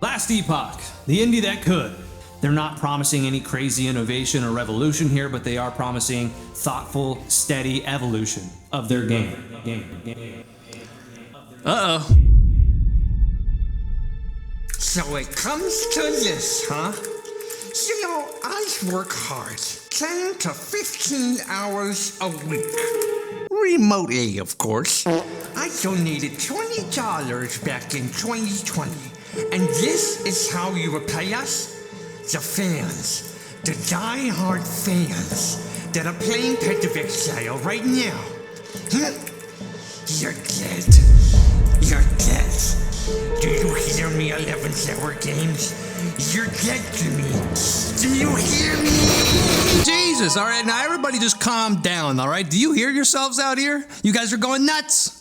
Last Epoch, the indie that could. They're not promising any crazy innovation or revolution here, but they are promising thoughtful, steady evolution of their game. Uh-oh. So it comes to this, huh? You know, I work hard, 10 to 15 hours a week. Remotely, of course. I donated $20 back in 2020. And this is how you repay us? The fans. The die-hard fans that are playing Pet of Exile right now. You're dead. You're dead. Do you hear me, 11th Hour Games? You're dead to me. Do you hear me? Jesus, all right, now everybody just calm down, all right? Do you hear yourselves out here? You guys are going nuts.